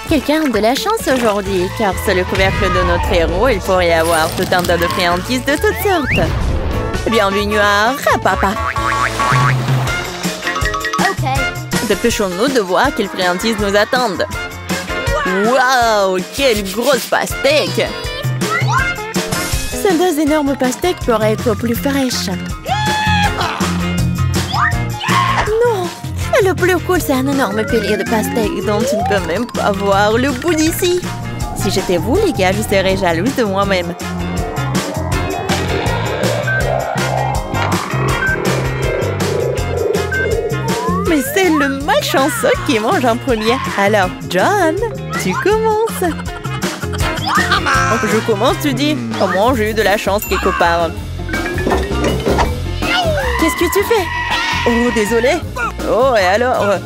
Quelqu'un a de la chance aujourd'hui, car sur le couvercle de notre héros, il pourrait y avoir tout un tas de friandises de toutes sortes. Bienvenue à Rapapa. Dépêchons-nous de voir quelles friandises nous attendent. Waouh, quelle grosse pastèque! Ces deux énormes pastèques pourraient être plus fraîches. Non! Le plus cool, c'est un énorme pilier de pastèques dont tu ne peux même pas voir le bout d'ici. Si j'étais vous, les gars, je serais jalouse de moi-même. Mais c'est le malchanceux qui mange en premier. Alors, John, tu commences. Je commence, tu dis? Comment j'ai eu de la chance quelque part. Qu'est-ce que tu fais? Oh, désolé. Oh, et alors?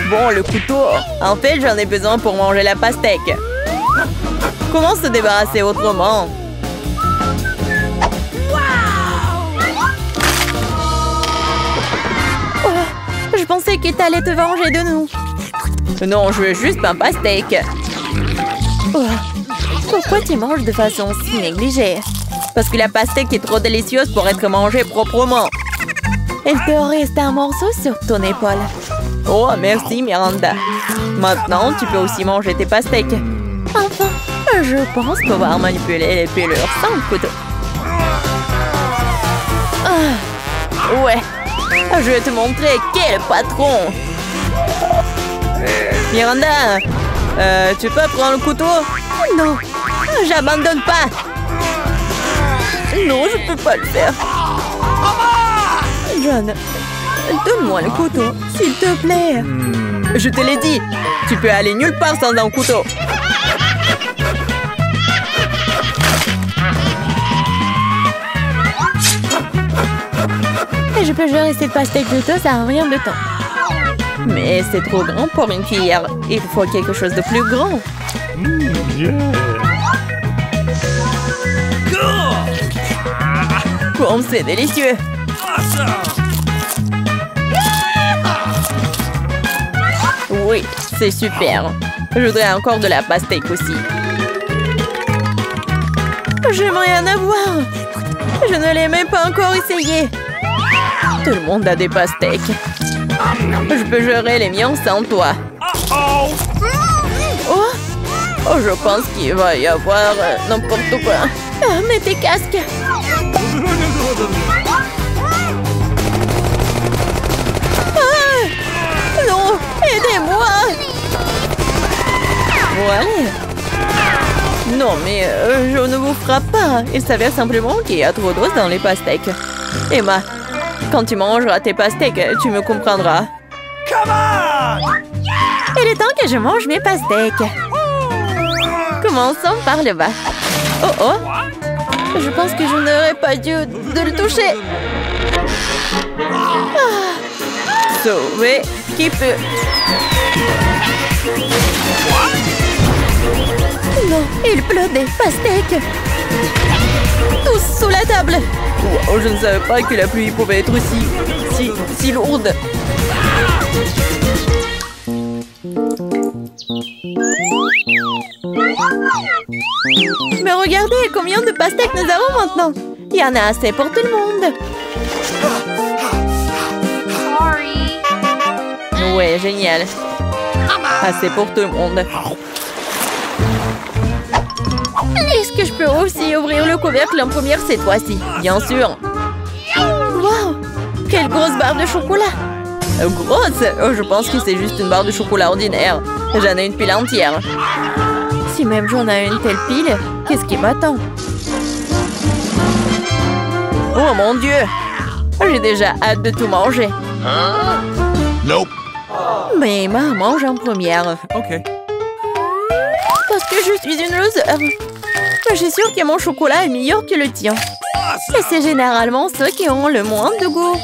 Bon, le couteau. En fait, j'en ai besoin pour manger la pastèque. Comment se débarrasser autrement? Oh, je pensais que t'allais te venger de nous. Non, je veux juste un pastèque. Oh, pourquoi tu manges de façon si négligée? Parce que la pastèque est trop délicieuse pour être mangée proprement. Il te reste un morceau sur ton épaule. Oh, merci Miranda. Maintenant, tu peux aussi manger tes pastèques. Enfin, je pense pouvoir manipuler les pelures sans le couteau. Ah, ouais, je vais te montrer quel patron. Miranda, tu peux prendre le couteau? Non, j'abandonne pas. Non, je peux pas le faire. John, donne-moi le couteau, s'il te plaît. Je te l'ai dit, tu peux aller nulle part sans un couteau. Et je peux gérer cette pastèque de tout, ça n'a rien de temps. Mais c'est trop grand pour une cuillère. Il faut quelque chose de plus grand. Comme c'est délicieux. Oui, c'est super. Je voudrais encore de la pastèque aussi. J'aimerais en avoir. Je ne l'ai même pas encore essayé. Tout le monde a des pastèques. Je peux gérer les miens sans toi. Oh, je pense qu'il va y avoir n'importe quoi. Ah, mets tes casques. Ah, non, aidez-moi. Ouais. Non, mais je ne vous frappe pas. Il s'avère simplement qu'il y a trop d'os dans les pastèques. Emma, quand tu mangeras tes pastèques, tu me comprendras. Il est temps que je mange mes pastèques. Commençons par le bas. Oh oh! Je pense que je n'aurais pas dû de le toucher. Ah. Sauver qui peut. Non, il pleut des pastèques. Tous sous la table. Wow, je ne savais pas que la pluie pouvait être si lourde. Mais regardez combien de pastèques nous avons maintenant. Il y en a assez pour tout le monde. Ouais, génial. Assez pour tout le monde. Est-ce que je peux aussi ouvrir le couvercle en première cette fois-ci? Bien sûr. Wow! Quelle grosse barre de chocolat! Grosse? Oh, je pense que c'est juste une barre de chocolat ordinaire. J'en ai une pile entière. Si même j'en ai une telle pile, qu'est-ce qui m'attend? Oh mon Dieu! J'ai déjà hâte de tout manger. Nope. Mais Emma mange en première. Ok. Parce que je suis une loser. Je suis sûre que mon chocolat est meilleur que le tien. Et c'est généralement ceux qui ont le moins de goût.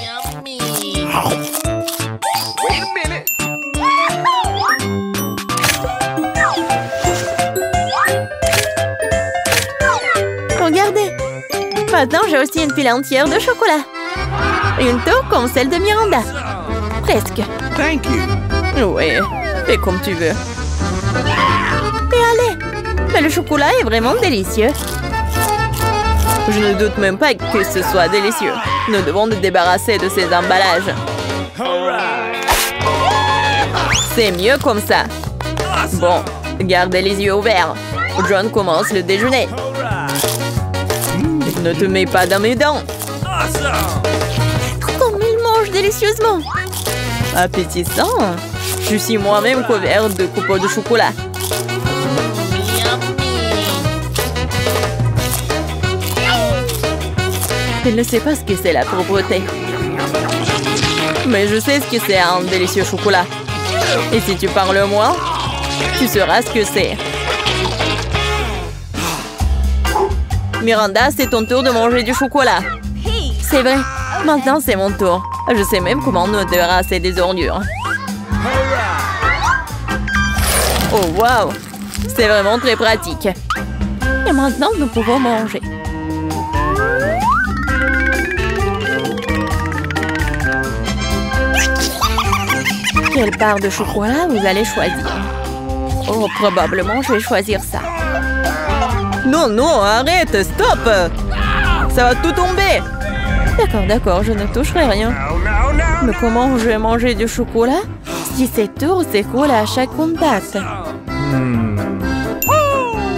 Regardez. Maintenant, j'ai aussi une pile entière de chocolat. Une tour comme celle de Miranda. Presque. Thank you. Ouais, fais comme tu veux. Et allez! Mais le chocolat est vraiment délicieux. Je ne doute même pas que ce soit délicieux. Nous devons nous débarrasser de ces emballages. C'est mieux comme ça. Bon, gardez les yeux ouverts. John commence le déjeuner. Ne te mets pas dans mes dents. Comme il mange délicieusement. Appétissant. Je suis moi-même couvert de copeaux de chocolat. Il ne sait pas ce que c'est la propreté. Mais je sais ce que c'est un délicieux chocolat. Et si tu parles moins, tu sauras ce que c'est. Miranda, c'est ton tour de manger du chocolat. C'est vrai. Maintenant, c'est mon tour. Je sais même comment nous débarrasser des ordures. Oh, waouh! C'est vraiment très pratique. Et maintenant, nous pouvons manger. Quelle part de chocolat vous allez choisir? Oh, probablement, je vais choisir ça. Non, non, arrête, stop! Ça va tout tomber! D'accord, d'accord, je ne toucherai rien. Mais comment je vais manger du chocolat si c'est tout s'écoule à chaque contact?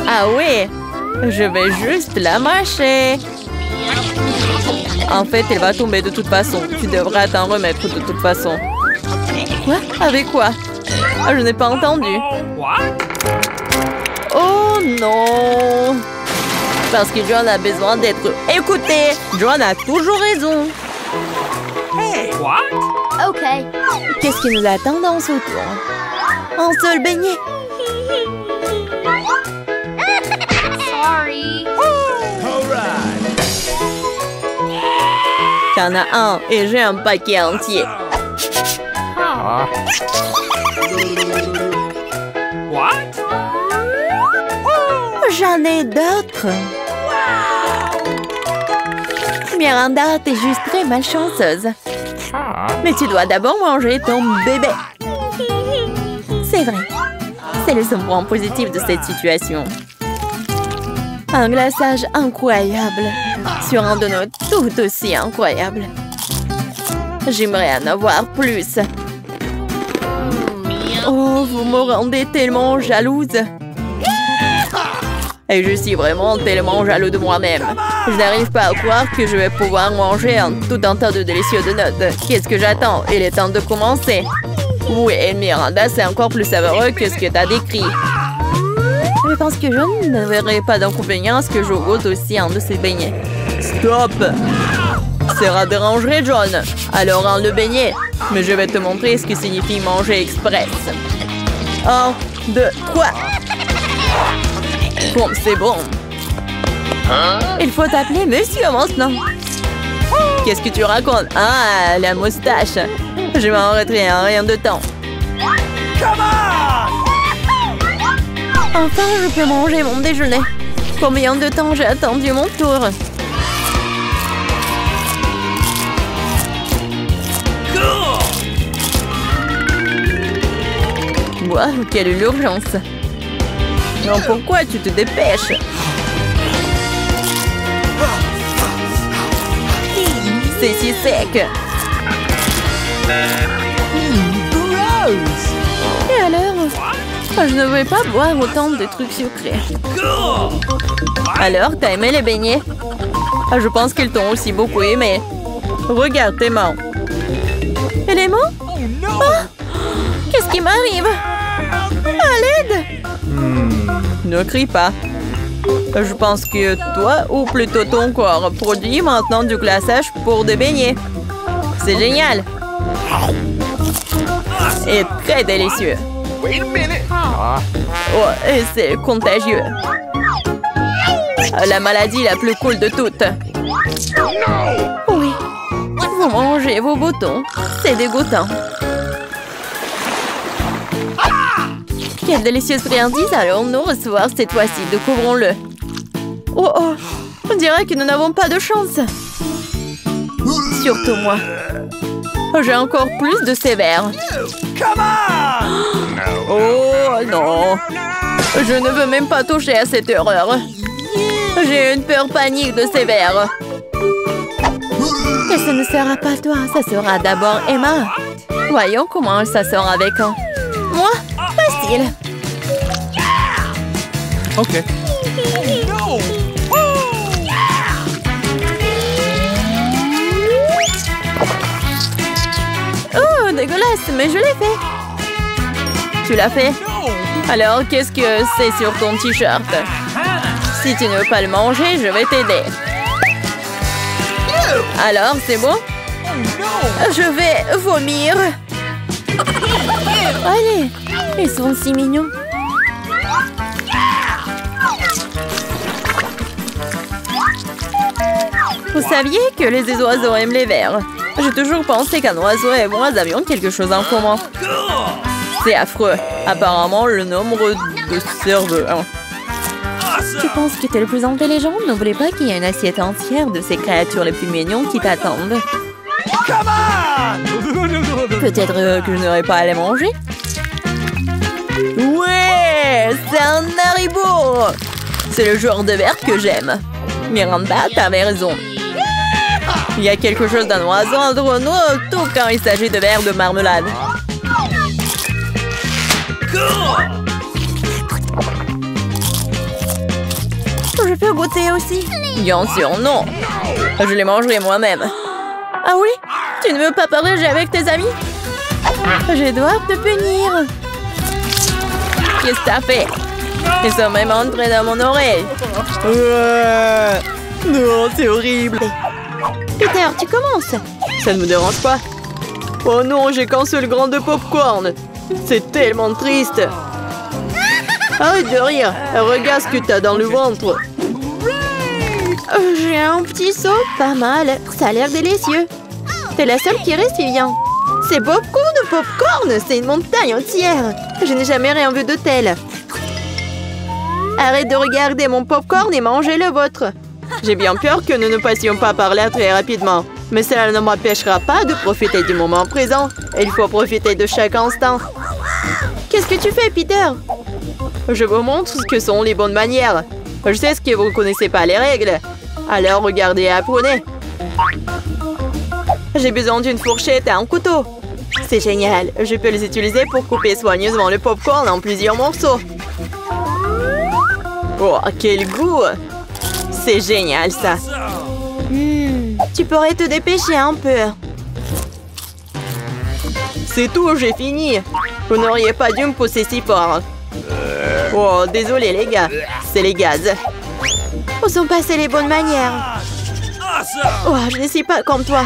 Ah oui! Je vais juste la mâcher. En fait, elle va tomber de toute façon. Tu devras t'en remettre de toute façon. Quoi? Avec quoi? Ah, je n'ai pas entendu. Oh non! Parce que John a besoin d'être écouté. John a toujours raison. OK. Qu'est-ce qui nous attend dans ce tour? Un seul beignet. Sorry. T'en as un et j'ai un paquet entier. J'en ai d'autres. Miranda, t'es juste très malchanceuse. Mais tu dois d'abord manger ton bébé. C'est vrai. C'est le seul point positif de cette situation. Un glaçage incroyable sur un donut tout aussi incroyable. J'aimerais en avoir plus. Oh, vous me rendez tellement jalouse. Et je suis vraiment tellement jaloux de moi-même. Je n'arrive pas à croire que je vais pouvoir manger tout un tas de délicieux donuts. Qu'est-ce que j'attends? Il est temps de commencer. Oui, Miranda, c'est encore plus savoureux que ce que tu as décrit. Je pense que je ne verrai pas d'inconvénient à ce que je goûte aussi un de ces beignets. Stop! Ça dérangerait, John. Alors, un le beignet. Mais je vais te montrer ce que signifie manger express. 1, 2, 3. Bon, c'est bon. Il faut t'appeler monsieur maintenant. Qu'est-ce que tu racontes? Ah, la moustache. Je m'en retiens en rien de temps. Enfin, je peux manger mon déjeuner. Combien de temps j'ai attendu mon tour? Waouh, quelle urgence! Non, pourquoi tu te dépêches? C'est si sec! Et alors? Je ne veux pas boire autant de trucs sucrés. Alors, t'as aimé les beignets? Je pense qu'ils t'ont aussi beaucoup aimé. Regarde tes mains. Et les mains? Oh! Qu'est-ce qui m'arrive? À l'aide! Ne crie pas. Je pense que toi, ou plutôt ton corps, produit maintenant du glaçage pour des beignets. C'est génial! Et très délicieux. Oh, et c'est contagieux. La maladie la plus cool de toutes. Oui. Vous mangez vos boutons. C'est dégoûtant. Quelle délicieuse friandise allons-nous recevoir cette fois-ci? Découvrons-le. Oh oh, on dirait que nous n'avons pas de chance. Surtout moi. J'ai encore plus de sévère. Oh non! Je ne veux même pas toucher à cette horreur. J'ai une peur panique de ces vers. Et ce ne sera pas toi, ça sera d'abord Emma. Voyons comment elle s'assort avec un. Moi, facile. Ok. Oh, dégueulasse, mais je l'ai fait. Tu l'as fait? Alors, qu'est-ce que c'est sur ton t-shirt? Si tu ne veux pas le manger, je vais t'aider. Alors, c'est bon? Je vais vomir. Allez, ils sont si mignons. Vous saviez que les oiseaux aiment les vers? J'ai toujours pensé qu'un oiseau et moi avions quelque chose en commun. C'est affreux. Apparemment, le nombre de cerveaux. Tu penses que t'es le plus intelligent? N'oublie pas qu'il y a une assiette entière de ces créatures les plus mignonnes qui t'attendent. Peut-être que je n'aurai pas à les manger? Ouais! C'est un Haribo! C'est le genre de verre que j'aime. Miranda, t'avais raison. Il y a quelque chose d'un oiseau entre nous, tout quand il s'agit de verres de marmelade. Je peux goûter aussi? Bien sûr, non. Je les mangerai moi-même. Ah oui? Tu ne veux pas partager avec tes amis? Je dois te punir. Qu'est-ce que t'as fait? Ils sont même entrés dans mon oreille. Non, c'est horrible. Peter, tu commences? Ça ne me dérange pas. Oh non, j'ai qu'un seul grain de popcorn. C'est tellement triste. Arrête de rire. Regarde ce que t'as dans le ventre. J'ai un petit seau, pas mal. Ça a l'air délicieux. T'es la seule qui reste, Vivian. C'est beaucoup de popcorn. C'est une montagne entière. Je n'ai jamais rien vu de tel. Arrête de regarder mon popcorn et mangez le vôtre. J'ai bien peur que nous ne passions pas par là très rapidement. Mais cela ne m'empêchera pas de profiter du moment présent. Il faut profiter de chaque instant. Qu'est-ce que tu fais, Peter? Je vous montre ce que sont les bonnes manières. Je sais que vous ne connaissez pas les règles. Alors regardez et apprenez. J'ai besoin d'une fourchette et un couteau. C'est génial. Je peux les utiliser pour couper soigneusement le popcorn en plusieurs morceaux. Oh, quel goût! C'est génial, ça. Tu pourrais te dépêcher un peu. C'est tout, j'ai fini. Vous n'auriez pas dû me pousser si fort. Oh, désolé les gars. C'est les gaz. Où sont passées les bonnes manières? Oh, je ne suis pas comme toi.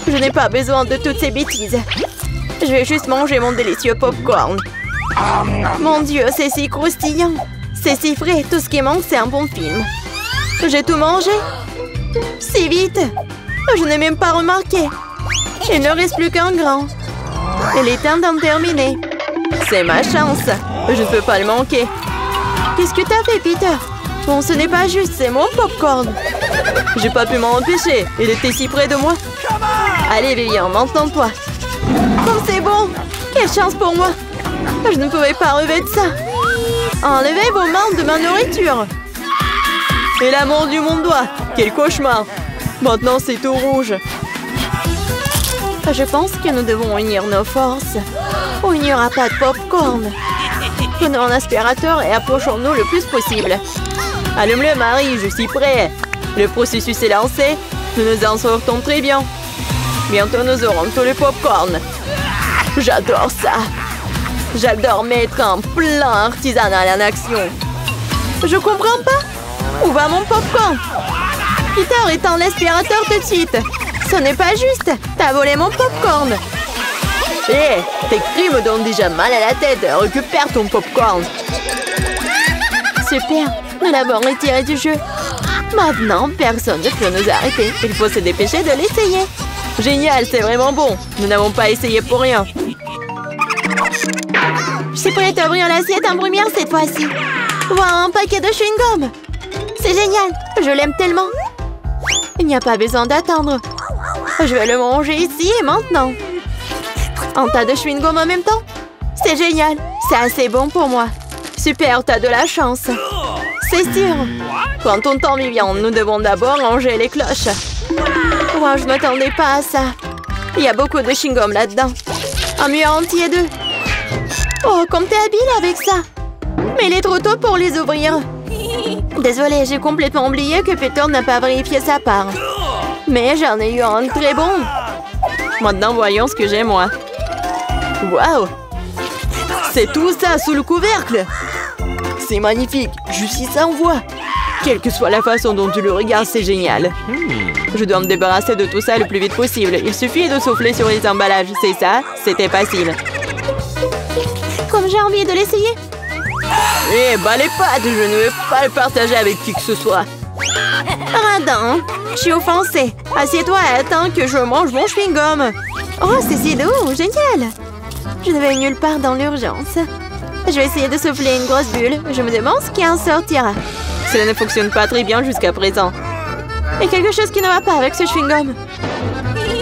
Je n'ai pas besoin de toutes ces bêtises. Je vais juste manger mon délicieux popcorn. Mon Dieu, c'est si croustillant. C'est si frais. Tout ce qui manque, c'est un bon film. J'ai tout mangé. Si vite. Je n'ai même pas remarqué. Il ne reste plus qu'un grain. Il est temps d'en terminer. C'est ma chance. Je ne peux pas le manquer. Qu'est-ce que t'as fait, Peter? Bon, ce n'est pas juste, c'est mon popcorn. J'ai pas pu m'en empêcher. Il était si près de moi. Allez, Vivian, maintenant-toi. Comme c'est bon. Quelle chance pour moi. Je ne pouvais pas relever de ça. Enlevez vos mains de ma nourriture. Et la mordu mon doigt. Quel cauchemar. Maintenant, c'est tout rouge. Je pense que nous devons unir nos forces. Ou il n'y aura pas de popcorn. Prenons un aspirateur et approchons-nous le plus possible. Allume-le, Marie, je suis prêt. Le processus est lancé. Nous nous en sortons très bien. Bientôt, nous aurons tout le popcorn. J'adore ça. J'adore mettre un plan artisanal en action. Je comprends pas. Où va mon popcorn? Peter, éteins l'aspirateur tout de suite. Ce n'est pas juste. T'as volé mon popcorn. Hé, tes cris me donnent déjà mal à la tête. Récupère ton popcorn. Super, nous l'avons retiré du jeu. Maintenant, personne ne peut nous arrêter. Il faut se dépêcher de l'essayer. Génial, c'est vraiment bon. Nous n'avons pas essayé pour rien. Je suis prête à ouvrir l'assiette en première cette fois-ci. Voilà un paquet de chewing-gum. C'est génial, je l'aime tellement. Il n'y a pas besoin d'attendre. Je vais le manger ici et maintenant. Un tas de chewing-gum en même temps. C'est génial, C'est assez bon pour moi. Super, t'as de la chance. C'est sûr. Prends ton temps, Vivian. Nous devons d'abord ranger les cloches. Wow, je m'attendais pas à ça. Il y a beaucoup de chewing-gum là-dedans. Un mur entier d'eux. Oh, comme t'es habile avec ça. Mais il est trop tôt pour les ouvrir. Désolée, j'ai complètement oublié que Peter n'a pas vérifié sa part. Mais j'en ai eu un très bon. Maintenant, voyons ce que j'ai, moi. Waouh! C'est tout ça sous le couvercle. C'est magnifique. Je suis sans voix. Quelle que soit la façon dont tu le regardes, c'est génial. Je dois me débarrasser de tout ça le plus vite possible. Il suffit de souffler sur les emballages. C'est ça, c'était facile. Comme j'ai envie de l'essayer. Eh, bah les pâtes, je ne vais pas le partager avec qui que ce soit. Radin, je suis offensée. Assieds-toi et attends que je mange mon chewing-gum. Oh, c'est si doux, génial. Je ne vais nulle part dans l'urgence. Je vais essayer de souffler une grosse bulle. Je me demande ce qui en sortira. Cela ne fonctionne pas très bien jusqu'à présent. Il y a quelque chose qui ne va pas avec ce chewing-gum.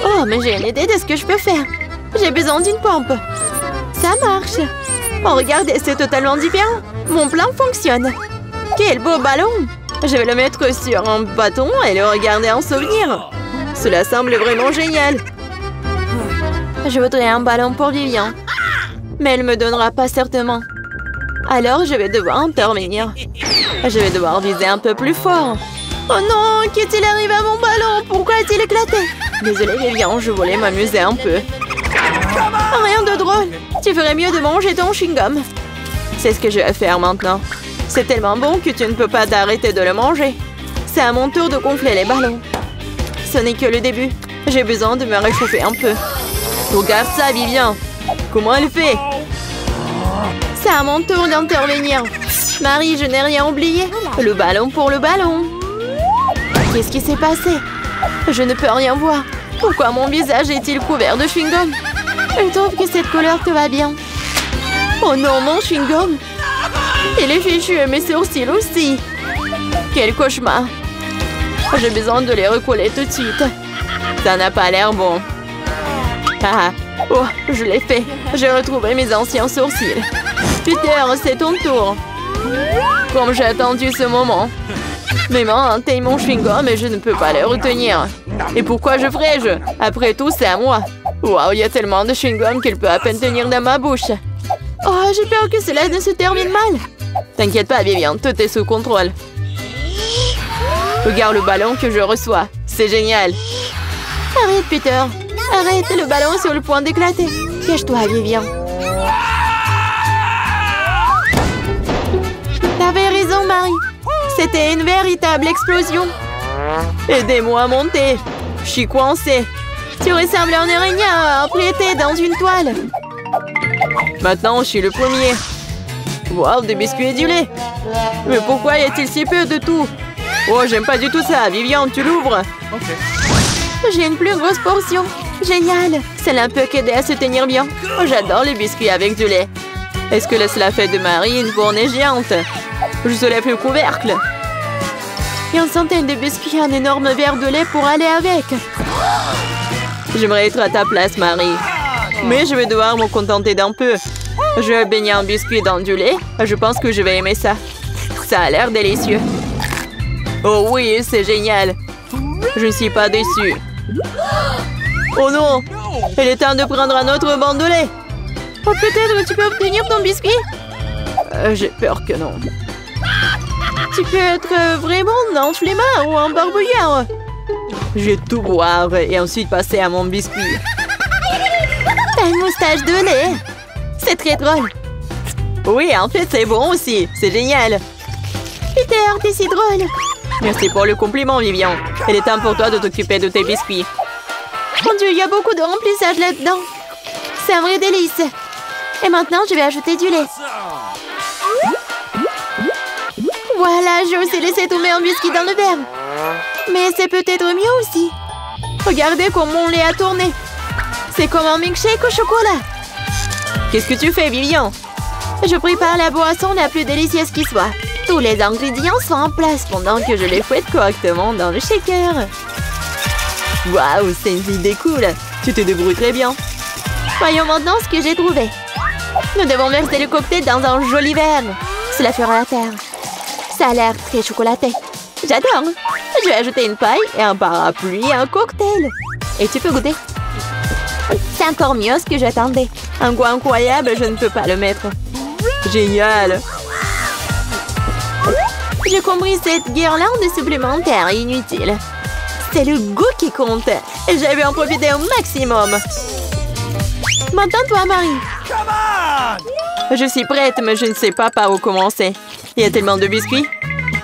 Oh, mais j'ai une idée de ce que je peux faire. J'ai besoin d'une pompe. Ça marche. Oh, regardez, c'est totalement différent. Mon plan fonctionne. Quel beau ballon. Je vais le mettre sur un bâton et le regarder en souvenir. Cela semble vraiment génial. Je voudrais un ballon pour Vivian. Mais elle ne me donnera pas certainement. Alors, je vais devoir intervenir. Je vais devoir viser un peu plus fort. Oh non, qu'est-il arrivé à mon ballon? Pourquoi a-t-il éclaté? Désolée, Vivian, je voulais m'amuser un peu. Rien de drôle. Tu ferais mieux de manger ton chewing-gum. C'est ce que je vais faire maintenant. C'est tellement bon que tu ne peux pas t'arrêter de le manger. C'est à mon tour de gonfler les ballons. Ce n'est que le début. J'ai besoin de me réchauffer un peu. Regarde ça, Vivian. Comment elle fait? C'est à mon tour d'intervenir. Marie, je n'ai rien oublié. Le ballon pour le ballon. Qu'est-ce qui s'est passé? Je ne peux rien voir. Pourquoi mon visage est-il couvert de chewing-gum? Je trouve que cette couleur te va bien. Oh non, mon chewing-gum. Il est fichu et mes sourcils aussi. Quel cauchemar. J'ai besoin de les recoller tout de suite. Ça n'a pas l'air bon. Ah, oh, je l'ai fait. J'ai retrouvé mes anciens sourcils. Peter, c'est ton tour. Comme j'ai attendu ce moment. Mes mains atteignent mon chewing-gum et je ne peux pas les retenir. Et pourquoi je ferais-je? Après tout, c'est à moi. Waouh, il y a tellement de chewing-gum qu'il peut à peine tenir dans ma bouche. Oh, j'ai peur que cela ne se termine mal. T'inquiète pas, Vivian, tout est sous contrôle. Regarde le ballon que je reçois. C'est génial. Arrête, Peter. Arrête, le ballon est sur le point d'éclater. Cache-toi, Vivian. T'avais raison, Marie. C'était une véritable explosion. Aidez-moi à monter. Je suis coincée. Tu ressembles à un araignée emprunté dans une toile. Maintenant, je suis le premier. Wow, des biscuits et du lait. Mais pourquoi y a-t-il si peu de tout? Oh, j'aime pas du tout ça. Vivian, tu l'ouvres? J'ai une plus grosse portion. Génial. Cela peut qu'aider à se tenir bien. Oh, j'adore les biscuits avec du lait. Est-ce que cela fait de Marie une fournée géante? Je soulève le couvercle. Et une centaine de biscuits et un énorme verre de lait pour aller avec. J'aimerais être à ta place, Marie. Mais je vais devoir me contenter d'un peu. Je vais baigner un biscuit dans du lait. Je pense que je vais aimer ça. Ça a l'air délicieux. Oh oui, c'est génial. Je ne suis pas déçue. Oh non! Il est temps de prendre un autre banc de lait. Oh, peut-être tu peux obtenir ton biscuit? J'ai peur que non. Tu peux être vraiment un flemmard ou un barbouillard. Je vais tout boire et ensuite passer à mon biscuit. T'as une moustache de lait. C'est très drôle. Oui, en fait, c'est bon aussi. C'est génial. Peter, t'es si drôle. Merci pour le compliment, Vivian. Il est temps pour toi de t'occuper de tes biscuits. Mon Dieu, il y a beaucoup de remplissage là-dedans. C'est un vrai délice. Et maintenant, je vais ajouter du lait. Voilà, j'ai aussi laissé tomber un biscuit dans le verre. Mais c'est peut-être mieux aussi. Regardez comment mon lait a tourné. C'est comme un milkshake au chocolat. Qu'est-ce que tu fais, Vivian? Je prépare la boisson la plus délicieuse qui soit. Tous les ingrédients sont en place pendant que je les fouette correctement dans le shaker. Waouh, c'est une idée cool. Tu te débrouilles très bien. Voyons maintenant ce que j'ai trouvé. Nous devons verser le cocktail dans un joli verre. Cela fera l'affaire. Ça a l'air très chocolaté. J'adore. Je vais ajouter une paille et un parapluie et un cocktail. Et tu peux goûter. C'est encore mieux ce que j'attendais. Un goût incroyable, je ne peux pas le mettre. Génial. J'ai compris cette guirlande supplémentaire inutile. C'est le goût qui compte. Et je vais en profiter au maximum. Maintenant, toi, Marie. Je suis prête, mais je ne sais pas par où commencer. Il y a tellement de biscuits.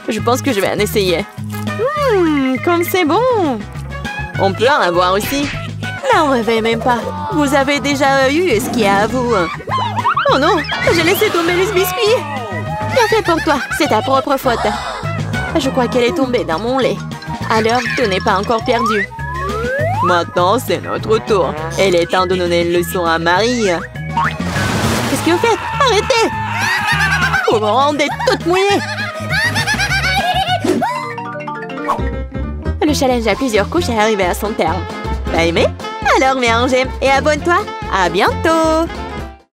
Je pense que je vais en essayer. Comme c'est bon. On peut en avoir aussi. N'en rêvez même pas. Vous avez déjà eu ce qu'il y a à vous. Oh non, j'ai laissé tomber les biscuits. Bien fait pour toi, c'est ta propre faute. Je crois qu'elle est tombée dans mon lait. Alors, tout n'est pas encore perdu. Maintenant, c'est notre tour. Il est temps de donner une leçon à Marie. Qu'est-ce que vous faites? Arrêtez! Vous me rendez toute mouillée. Le challenge à plusieurs couches est arrivé à son terme. T'as aimé? Alors mets un j'aime et abonne-toi. À bientôt!